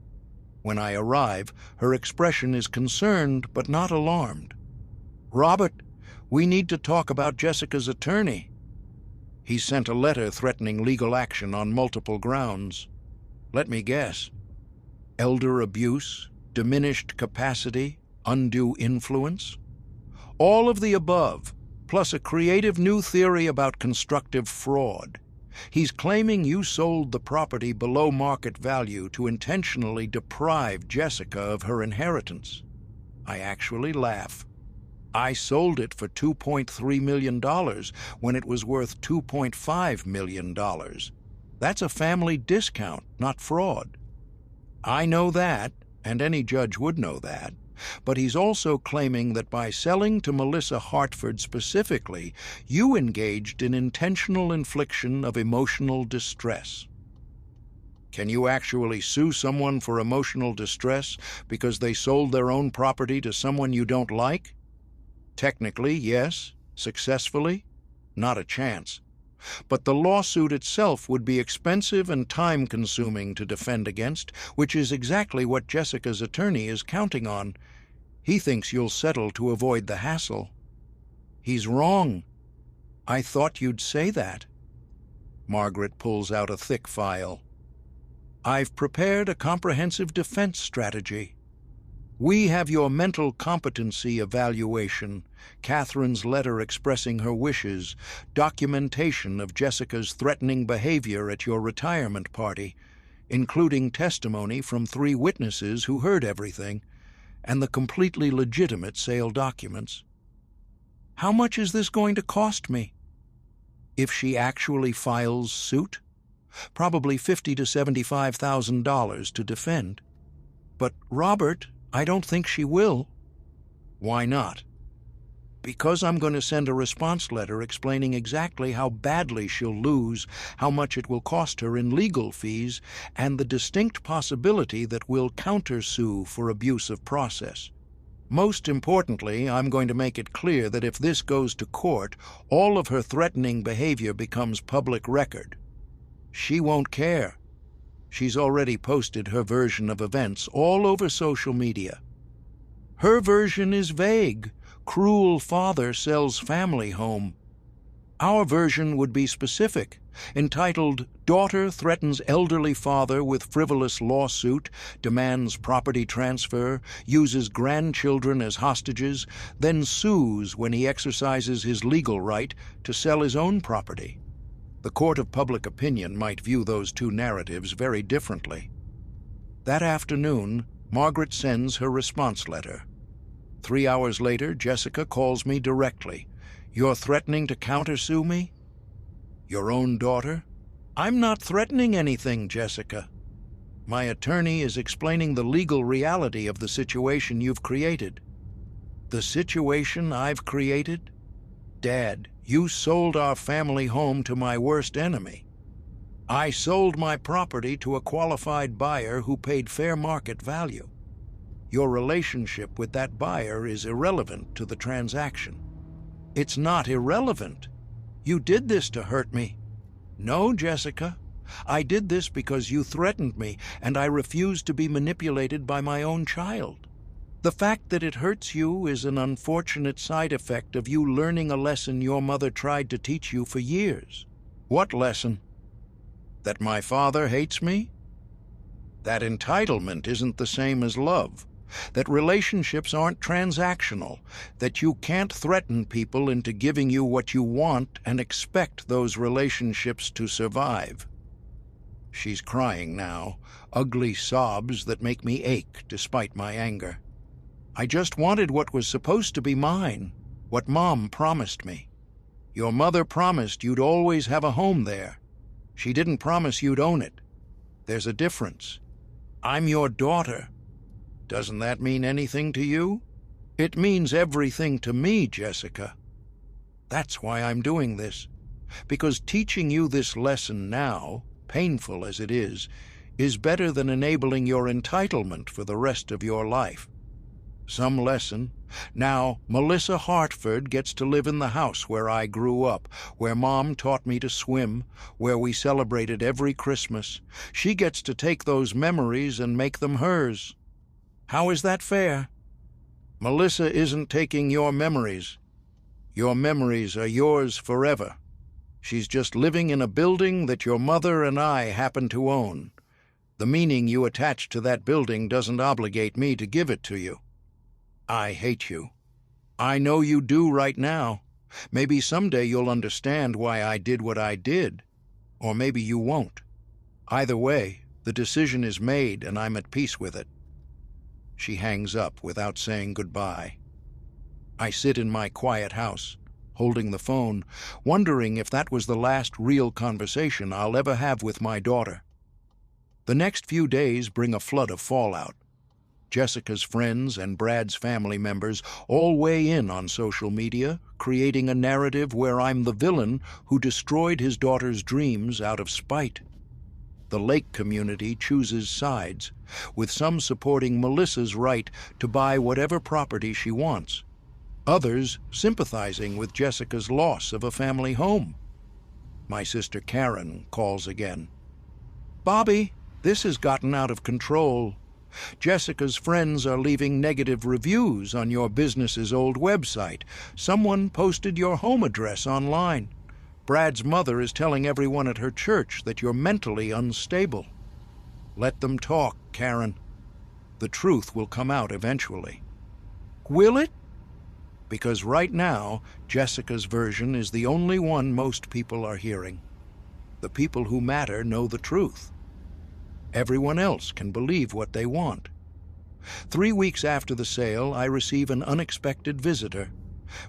When I arrive, her expression is concerned but not alarmed. "Robert, we need to talk about Jessica's attorney. He's sent a letter threatening legal action on multiple grounds. Let me guess. Elder abuse, diminished capacity, undue influence? All of the above, plus a creative new theory about constructive fraud. He's claiming you sold the property below market value to intentionally deprive Jessica of her inheritance." I actually laugh. I sold it for $2.3 million when it was worth $2.5 million. That's a family discount, not fraud. I know that, and any judge would know that. But he's also claiming that by selling to Melissa Hartford specifically, you engaged in intentional infliction of emotional distress. Can you actually sue someone for emotional distress because they sold their own property to someone you don't like? Technically, yes. Successfully? Not a chance. But the lawsuit itself would be expensive and time-consuming to defend against, which is exactly what Jessica's attorney is counting on. He thinks you'll settle to avoid the hassle. He's wrong. I thought you'd say that. Margaret pulls out a thick file. I've prepared a comprehensive defense strategy. We have your mental competency evaluation, Catherine's letter expressing her wishes, documentation of Jessica's threatening behavior at your retirement party, including testimony from 3 witnesses who heard everything, and the completely legitimate sale documents. How much is this going to cost me? If she actually files suit? Probably $50,000 to $75,000 to defend. But, Robert, I don't think she will. Why not? Because I'm going to send a response letter explaining exactly how badly she'll lose, how much it will cost her in legal fees, and the distinct possibility that we'll countersue for abuse of process. Most importantly, I'm going to make it clear that if this goes to court, all of her threatening behavior becomes public record. She won't care. She's already posted her version of events all over social media. Her version is vague. Cruel father sells family home. Our version would be specific, entitled, Daughter threatens elderly father with frivolous lawsuit, demands property transfer, uses grandchildren as hostages, then sues when he exercises his legal right to sell his own property. The court of public opinion might view those 2 narratives very differently. That afternoon, Margaret sends her response letter. 3 hours later, Jessica calls me directly. "You're threatening to countersue me?" "Your own daughter?" "I'm not threatening anything, Jessica. My attorney is explaining the legal reality of the situation you've created." "The situation I've created? Dad, you sold our family home to my worst enemy. I sold my property to a qualified buyer who paid fair market value. Your relationship with that buyer is irrelevant to the transaction." "It's not irrelevant. You did this to hurt me." "No, Jessica. I did this because you threatened me, and I refused to be manipulated by my own child. The fact that it hurts you is an unfortunate side effect of you learning a lesson your mother tried to teach you for years." "What lesson?" "That my father hates me? That entitlement isn't the same as love. That relationships aren't transactional. That you can't threaten people into giving you what you want and expect those relationships to survive." She's crying now, ugly sobs that make me ache despite my anger. "I just wanted what was supposed to be mine, what Mom promised me. Your mother promised you'd always have a home there. She didn't promise you'd own it. There's a difference. I'm your daughter. Doesn't that mean anything to you?" "It means everything to me, Jessica. That's why I'm doing this. Because teaching you this lesson now, painful as it is better than enabling your entitlement for the rest of your life. Some lesson. Now, Melissa Hartford gets to live in the house where I grew up, where Mom taught me to swim, where we celebrated every Christmas. She gets to take those memories and make them hers. How is that fair? Melissa isn't taking your memories. Your memories are yours forever. She's just living in a building that your mother and I happen to own. The meaning you attach to that building doesn't obligate me to give it to you. I hate you. I know you do right now. Maybe someday you'll understand why I did what I did. Or maybe you won't. Either way, the decision is made and I'm at peace with it." She hangs up without saying goodbye. I sit in my quiet house, holding the phone, wondering if that was the last real conversation I'll ever have with my daughter. The next few days bring a flood of fallout. Jessica's friends and Brad's family members all weigh in on social media, creating a narrative where I'm the villain who destroyed his daughter's dreams out of spite. The Lake community chooses sides, with some supporting Melissa's right to buy whatever property she wants, others sympathizing with Jessica's loss of a family home. My sister Karen calls again. "Bobby, this has gotten out of control. Jessica's friends are leaving negative reviews on your business's old website. Someone posted your home address online. Brad's mother is telling everyone at her church that you're mentally unstable." "Let them talk, Karen. The truth will come out eventually." "Will it?" "Because right now, Jessica's version is the only one most people are hearing. The people who matter know the truth. Everyone else can believe what they want." 3 weeks after the sale, I receive an unexpected visitor.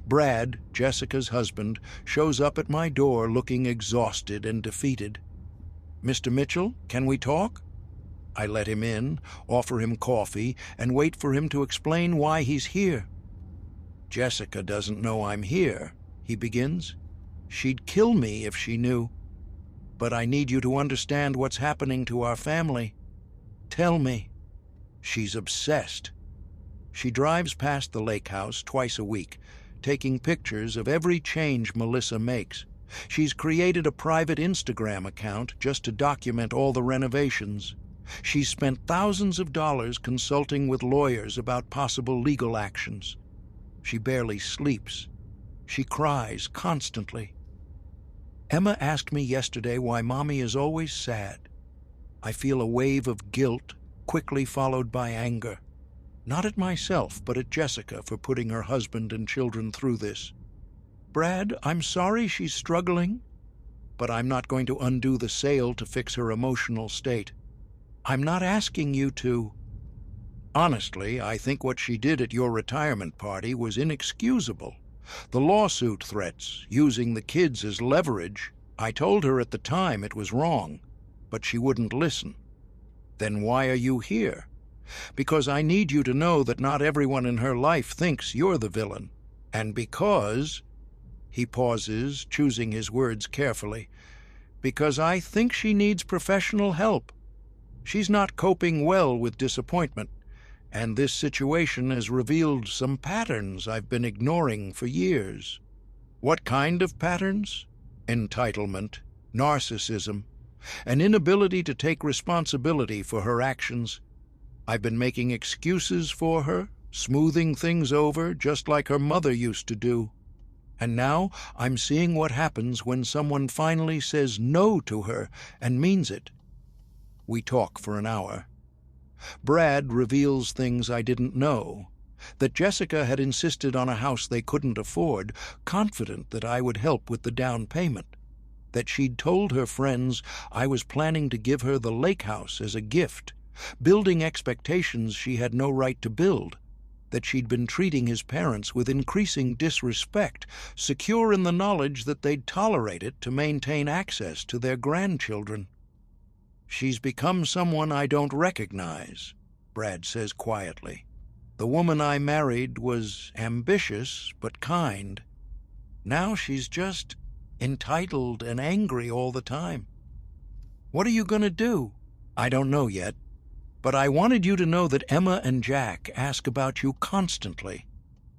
Brad, Jessica's husband, shows up at my door looking exhausted and defeated. "Mr. Mitchell, can we talk?" I let him in, offer him coffee, and wait for him to explain why he's here. "Jessica doesn't know I'm here," he begins. "She'd kill me if she knew. But I need you to understand what's happening to our family. Tell me." She's obsessed. She drives past the lake house twice a week, taking pictures of every change Melissa makes. She's created a private Instagram account just to document all the renovations. She's spent thousands of dollars consulting with lawyers about possible legal actions. She barely sleeps. She cries constantly. Emma asked me yesterday why Mommy is always sad. I feel a wave of guilt, quickly followed by anger. Not at myself, but at Jessica for putting her husband and children through this. "Brad, I'm sorry she's struggling, but I'm not going to undo the sale to fix her emotional state. I'm not asking you to. Honestly, I think what she did at your retirement party was inexcusable. The lawsuit threats, using the kids as leverage, I told her at the time it was wrong, but she wouldn't listen. Then why are you here? Because I need you to know that not everyone in her life thinks you're the villain. And because, he pauses, choosing his words carefully, because I think she needs professional help. She's not coping well with disappointment, and this situation has revealed some patterns I've been ignoring for years. What kind of patterns? Entitlement, narcissism, an inability to take responsibility for her actions. I've been making excuses for her, smoothing things over just like her mother used to do. And now I'm seeing what happens when someone finally says no to her and means it. We talk for an hour. Brad reveals things I didn't know, that Jessica had insisted on a house they couldn't afford, confident that I would help with the down payment, that she'd told her friends I was planning to give her the lake house as a gift, building expectations she had no right to build, that she'd been treating his parents with increasing disrespect, secure in the knowledge that they'd tolerate it to maintain access to their grandchildren. She's become someone I don't recognize, Brad says quietly. The woman I married was ambitious but kind. Now she's just entitled and angry all the time. What are you going to do? I don't know yet, but I wanted you to know that Emma and Jack ask about you constantly.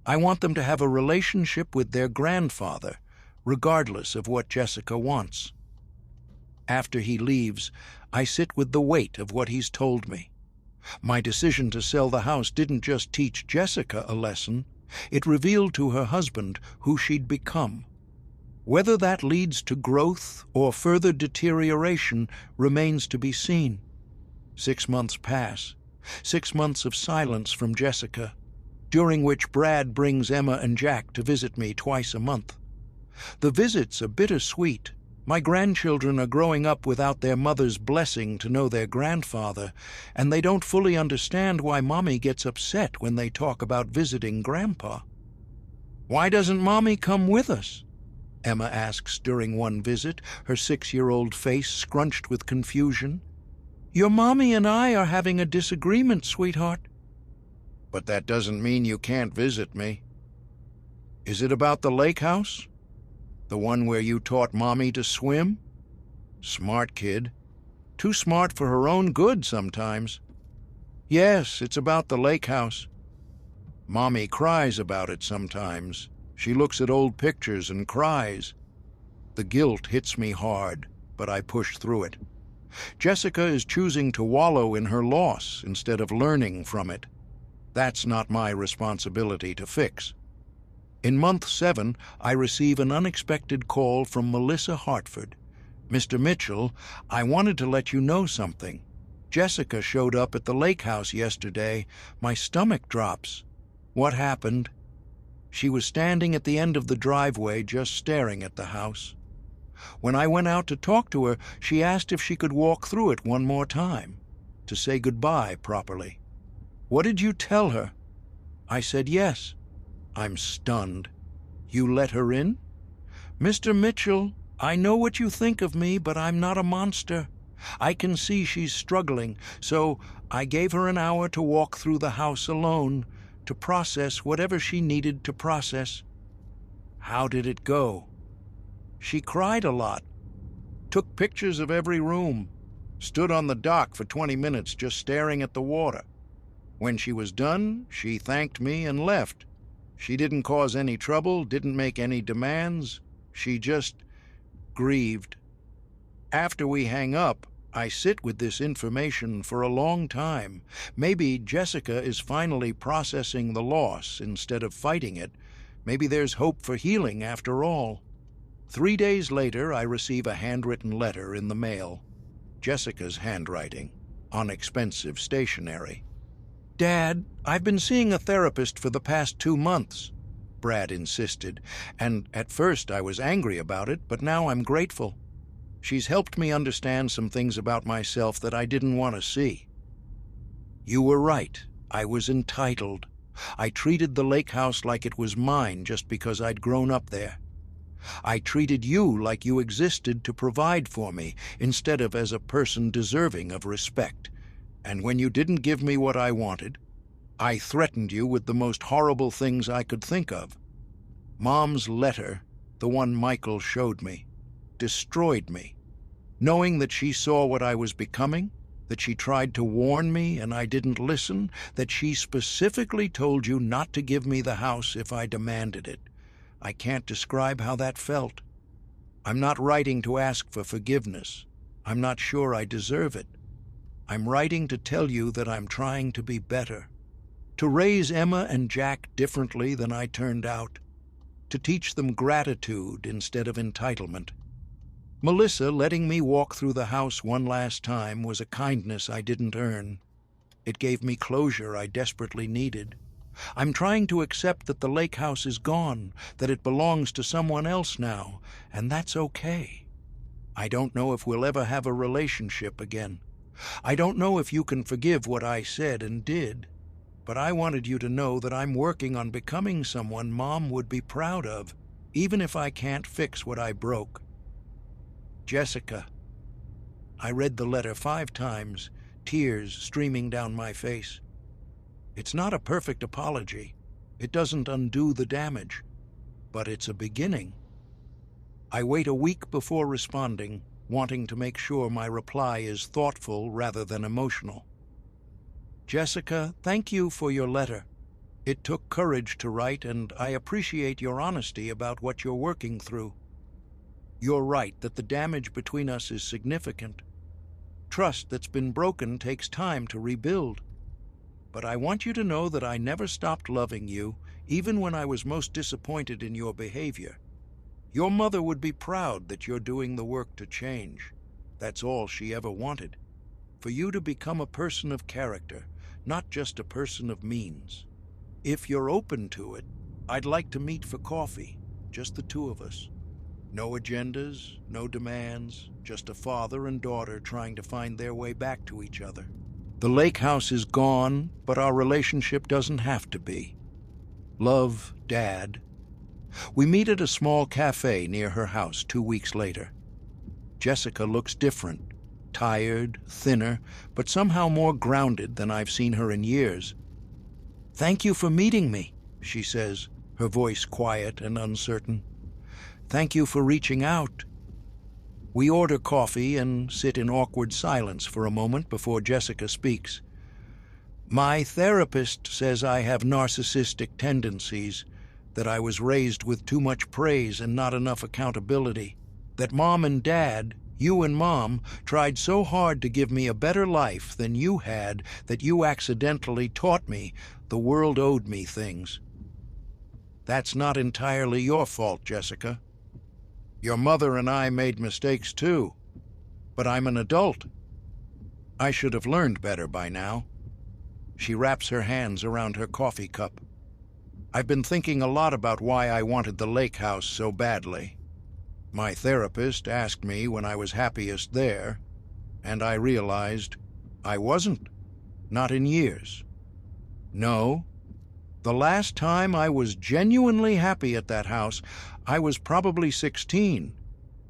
I want them to have a relationship with their grandfather, regardless of what Jessica wants. After he leaves, I sit with the weight of what he's told me. My decision to sell the house didn't just teach Jessica a lesson, it revealed to her husband who she'd become. Whether that leads to growth or further deterioration remains to be seen. 6 months pass, 6 months of silence from Jessica, during which Brad brings Emma and Jack to visit me twice a month. The visits are bittersweet. My grandchildren are growing up without their mother's blessing to know their grandfather, and they don't fully understand why Mommy gets upset when they talk about visiting Grandpa. "Why doesn't Mommy come with us?" Emma asks during one visit, her 6-year-old face scrunched with confusion. "Your Mommy and I are having a disagreement, sweetheart." "But that doesn't mean you can't visit me." "Is it about the lake house? The one where you taught Mommy to swim?" Smart kid. Too smart for her own good sometimes. "Yes, it's about the lake house. Mommy cries about it sometimes. She looks at old pictures and cries. The guilt hits me hard, but I push through it. Jessica is choosing to wallow in her loss instead of learning from it. That's not my responsibility to fix. In month 7, I receive an unexpected call from Melissa Hartford. "Mr. Mitchell, I wanted to let you know something. Jessica showed up at the lake house yesterday. My stomach drops." "What happened?" "She was standing at the end of the driveway just staring at the house. When I went out to talk to her, she asked if she could walk through it one more time, to say goodbye properly." "What did you tell her?" "I said yes." I'm stunned. "You let her in?" "Mr. Mitchell, I know what you think of me, but I'm not a monster. I can see she's struggling, so I gave her an hour to walk through the house alone, to process whatever she needed to process." "How did it go?" "She cried a lot, took pictures of every room, stood on the dock for 20 minutes just staring at the water. When she was done, she thanked me and left. She didn't cause any trouble, didn't make any demands. She just grieved. After we hang up, I sit with this information for a long time. Maybe Jessica is finally processing the loss instead of fighting it. Maybe there's hope for healing after all." 3 days later, I receive a handwritten letter in the mail. Jessica's handwriting, on expensive stationery. "Dad, I've been seeing a therapist for the past 2 months," Brad insisted, and at first I was angry about it, but now I'm grateful. She's helped me understand some things about myself that I didn't want to see. You were right. I was entitled. I treated the lake house like it was mine just because I'd grown up there. I treated you like you existed to provide for me instead of as a person deserving of respect. And when you didn't give me what I wanted, I threatened you with the most horrible things I could think of. Mom's letter, the one Michael showed me, destroyed me. Knowing that she saw what I was becoming, that she tried to warn me and I didn't listen, that she specifically told you not to give me the house if I demanded it. I can't describe how that felt. I'm not writing to ask for forgiveness. I'm not sure I deserve it. I'm writing to tell you that I'm trying to be better, to raise Emma and Jack differently than I turned out, to teach them gratitude instead of entitlement. Melissa letting me walk through the house one last time was a kindness I didn't earn. It gave me closure I desperately needed. I'm trying to accept that the lake house is gone, that it belongs to someone else now, and that's okay. I don't know if we'll ever have a relationship again. I don't know if you can forgive what I said and did, but I wanted you to know that I'm working on becoming someone Mom would be proud of, even if I can't fix what I broke. Jessica. I read the letter 5 times, tears streaming down my face. It's not a perfect apology. It doesn't undo the damage, but it's a beginning. I wait a week before responding, wanting to make sure my reply is thoughtful rather than emotional. Jessica, thank you for your letter. It took courage to write, and I appreciate your honesty about what you're working through. You're right that the damage between us is significant. Trust that's been broken takes time to rebuild. But I want you to know that I never stopped loving you, even when I was most disappointed in your behavior. Your mother would be proud that you're doing the work to change. That's all she ever wanted. For you to become a person of character, not just a person of means. If you're open to it, I'd like to meet for coffee, just the 2 of us. No agendas, no demands, just a father and daughter trying to find their way back to each other. The lake house is gone, but our relationship doesn't have to be. Love, Dad. We meet at a small cafe near her house 2 weeks later. Jessica looks different, tired, thinner, but somehow more grounded than I've seen her in years. "Thank you for meeting me," she says, her voice quiet and uncertain. "Thank you for reaching out." We order coffee and sit in awkward silence for a moment before Jessica speaks. "My therapist says I have narcissistic tendencies, that I was raised with too much praise and not enough accountability, that Mom and Dad, you and Mom, tried so hard to give me a better life than you had that you accidentally taught me the world owed me things. That's not entirely your fault, Jessica. Your mother and I made mistakes too, but I'm an adult. I should have learned better by now." She wraps her hands around her coffee cup. "I've been thinking a lot about why I wanted the lake house so badly. My therapist asked me when I was happiest there, and I realized I wasn't, not in years. No, the last time I was genuinely happy at that house, I was probably 16,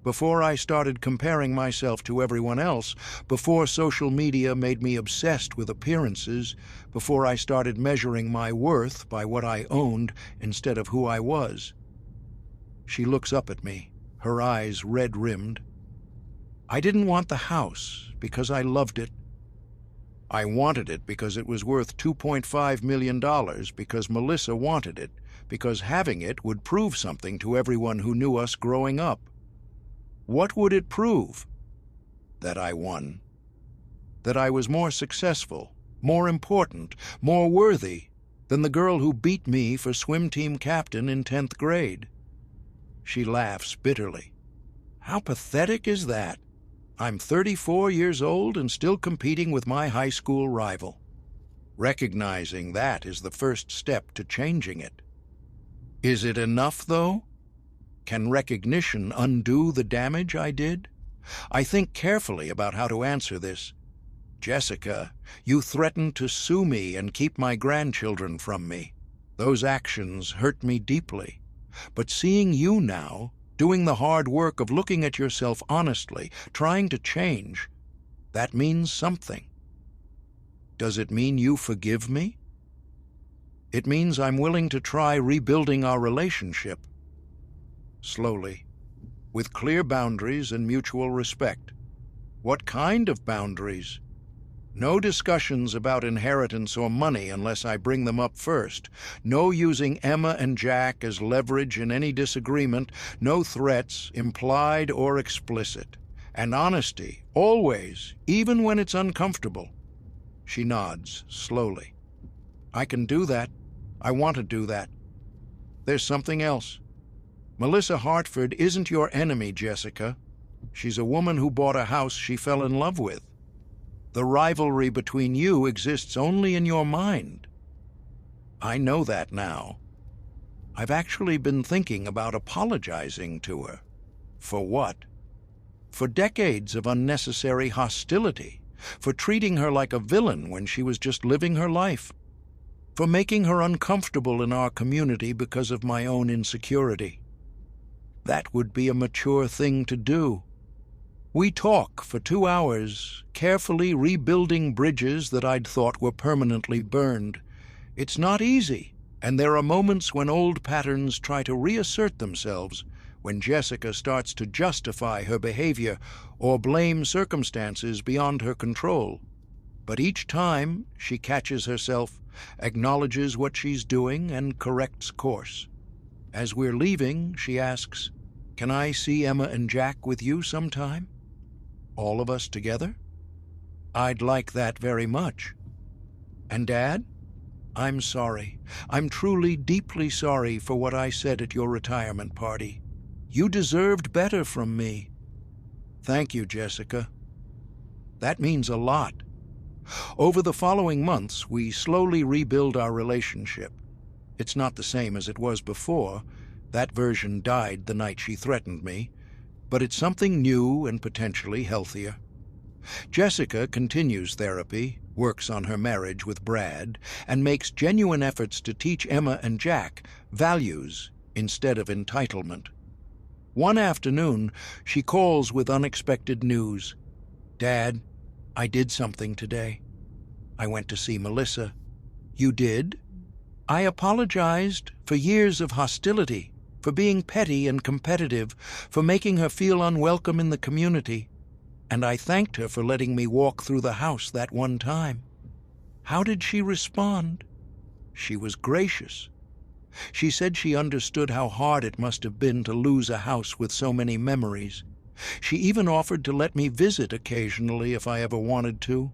before I started comparing myself to everyone else, before social media made me obsessed with appearances, before I started measuring my worth by what I owned instead of who I was." She looks up at me, her eyes red-rimmed. "I didn't want the house because I loved it. I wanted it because it was worth $2.5 million, because Melissa wanted it, because having it would prove something to everyone who knew us growing up. What would it prove? That I won. That I was more successful, more important, more worthy than the girl who beat me for swim team captain in 10th grade. She laughs bitterly. How pathetic is that? I'm 34 years old and still competing with my high school rival. Recognizing that is the first step to changing it. Is it enough, though? Can recognition undo the damage I did? I think carefully about how to answer this. Jessica, you threatened to sue me and keep my grandchildren from me. Those actions hurt me deeply. But seeing you now, doing the hard work of looking at yourself honestly, trying to change, that means something. Does it mean you forgive me? It means I'm willing to try rebuilding our relationship. Slowly, with clear boundaries and mutual respect. What kind of boundaries? No discussions about inheritance or money unless I bring them up first. No using Emma and Jack as leverage in any disagreement. No threats, implied or explicit. And honesty, always, even when it's uncomfortable. She nods, slowly. I can do that. I want to do that. There's something else. Melissa Hartford isn't your enemy, Jessica. She's a woman who bought a house she fell in love with. The rivalry between you exists only in your mind. I know that now. I've actually been thinking about apologizing to her. For what? For decades of unnecessary hostility, for treating her like a villain when she was just living her life, for making her uncomfortable in our community because of my own insecurity. That would be a mature thing to do. We talk for 2 hours, carefully rebuilding bridges that I'd thought were permanently burned. It's not easy, and there are moments when old patterns try to reassert themselves, when Jessica starts to justify her behavior or blame circumstances beyond her control. But each time, she catches herself, acknowledges what she's doing, and corrects course. As we're leaving, she asks, "Can I see Emma and Jack with you sometime? All of us together? I'd like that very much. And Dad? I'm sorry. I'm truly, deeply sorry for what I said at your retirement party. You deserved better from me." Thank you, Jessica. That means a lot. Over the following months, we slowly rebuild our relationship. It's not the same as it was before. That version died the night she threatened me. But it's something new and potentially healthier. Jessica continues therapy, works on her marriage with Brad, and makes genuine efforts to teach Emma and Jack values instead of entitlement. One afternoon, she calls with unexpected news. "Dad, I did something today. I went to see Melissa." "You did?" "I apologized for years of hostility, for being petty and competitive, for making her feel unwelcome in the community, and I thanked her for letting me walk through the house that one time." "How did she respond?" "She was gracious. She said she understood how hard it must have been to lose a house with so many memories. She even offered to let me visit occasionally if I ever wanted to."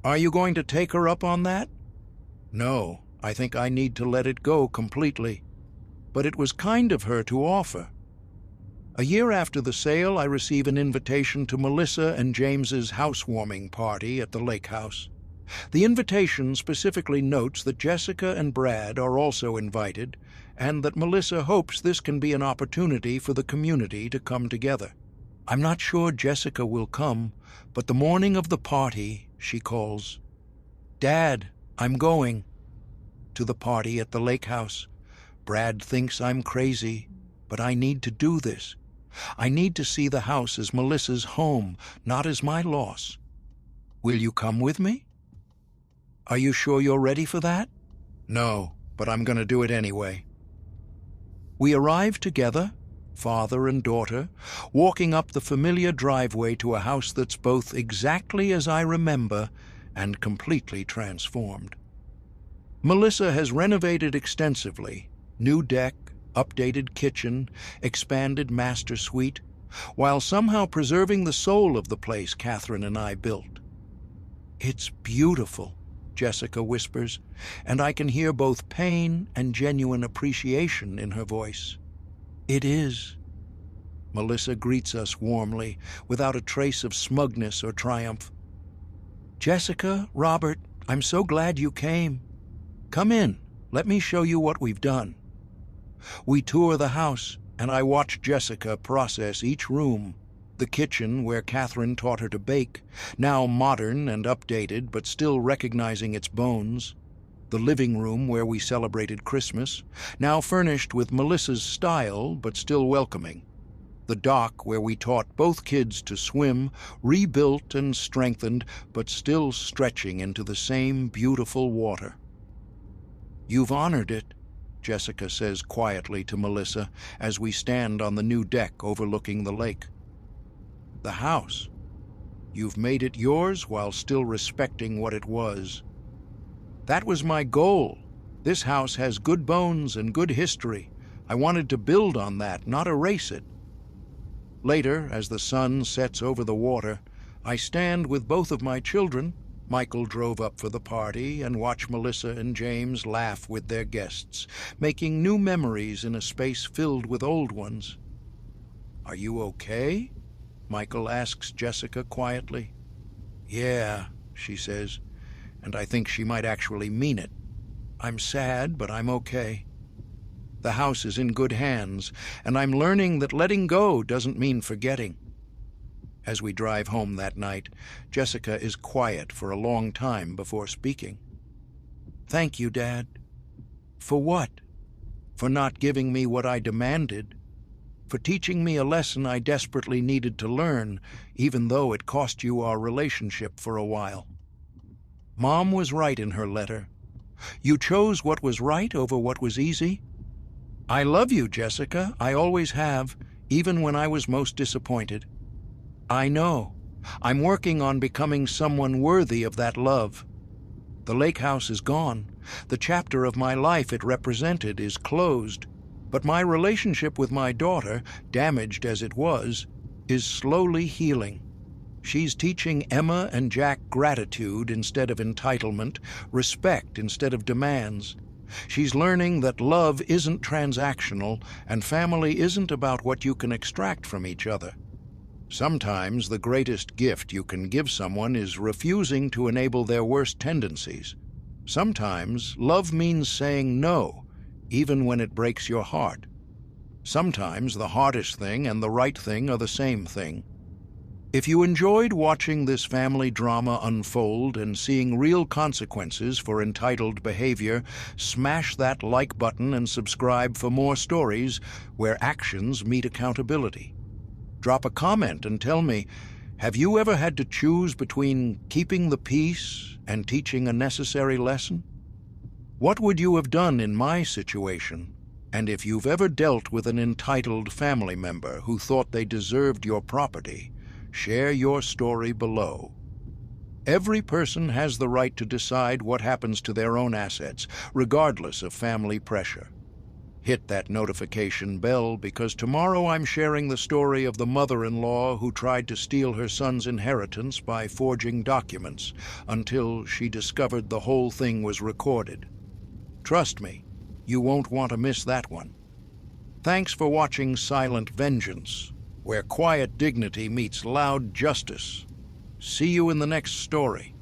"Are you going to take her up on that?" "No, I think I need to let it go completely. But it was kind of her to offer." A year after the sale, I receive an invitation to Melissa and James's housewarming party at the lake house. The invitation specifically notes that Jessica and Brad are also invited, and that Melissa hopes this can be an opportunity for the community to come together. I'm not sure Jessica will come, but the morning of the party, she calls, "Dad, I'm going." To the party at the lake house. Brad thinks I'm crazy, but I need to do this. I need to see the house as Melissa's home, not as my loss. Will you come with me? Are you sure you're ready for that? No, but I'm going to do it anyway. We arrive together, father and daughter, walking up the familiar driveway to a house that's both exactly as I remember and completely transformed. Melissa has renovated extensively. New deck, updated kitchen, expanded master suite, while somehow preserving the soul of the place Catherine and I built. "It's beautiful," Jessica whispers, and I can hear both pain and genuine appreciation in her voice. "It is." Melissa greets us warmly, without a trace of smugness or triumph. "Jessica, Robert, I'm so glad you came. Come in, let me show you what we've done." We tour the house, and I watch Jessica process each room, the The kitchen where Catherine taught her to bake, now modern and updated but still recognizing its bones. The living room where we celebrated Christmas, now furnished with Melissa's style but still welcoming. The dock where we taught both kids to swim, rebuilt and strengthened, but still stretching into the same beautiful water. "You've honored it," Jessica says quietly to Melissa as we stand on the new deck overlooking the lake. "The house. You've made it yours while still respecting what it was. That was my goal. This house has good bones and good history. I wanted to build on that, not erase it." Later, as the sun sets over the water, I stand with both of my children. Michael drove up for the party, and watch Melissa and James laugh with their guests, making new memories in a space filled with old ones. "Are you okay?" Michael asks Jessica quietly. "Yeah," she says, and I think she might actually mean it. "I'm sad, but I'm okay. The house is in good hands, and I'm learning that letting go doesn't mean forgetting." As we drive home that night, Jessica is quiet for a long time before speaking. "Thank you, Dad." "For what?" "For not giving me what I demanded. For teaching me a lesson I desperately needed to learn, even though it cost you our relationship for a while." Mom was right in her letter. You chose what was right over what was easy. I love you, Jessica. I always have, even when I was most disappointed. I know. I'm working on becoming someone worthy of that love. The lake house is gone. The chapter of my life it represented is closed. But my relationship with my daughter, damaged as it was, is slowly healing. She's teaching Emma and Jack gratitude instead of entitlement, respect instead of demands. She's learning that love isn't transactional and family isn't about what you can extract from each other. Sometimes the greatest gift you can give someone is refusing to enable their worst tendencies. Sometimes love means saying no, even when it breaks your heart. Sometimes the hardest thing and the right thing are the same thing. If you enjoyed watching this family drama unfold and seeing real consequences for entitled behavior, smash that like button and subscribe for more stories where actions meet accountability. Drop a comment and tell me, have you ever had to choose between keeping the peace and teaching a necessary lesson? What would you have done in my situation? And if you've ever dealt with an entitled family member who thought they deserved your property, share your story below. Every person has the right to decide what happens to their own assets, regardless of family pressure. Hit that notification bell because tomorrow I'm sharing the story of the mother-in-law who tried to steal her son's inheritance by forging documents until she discovered the whole thing was recorded. Trust me, you won't want to miss that one. Thanks for watching Silent Vengeance, where quiet dignity meets loud justice. See you in the next story.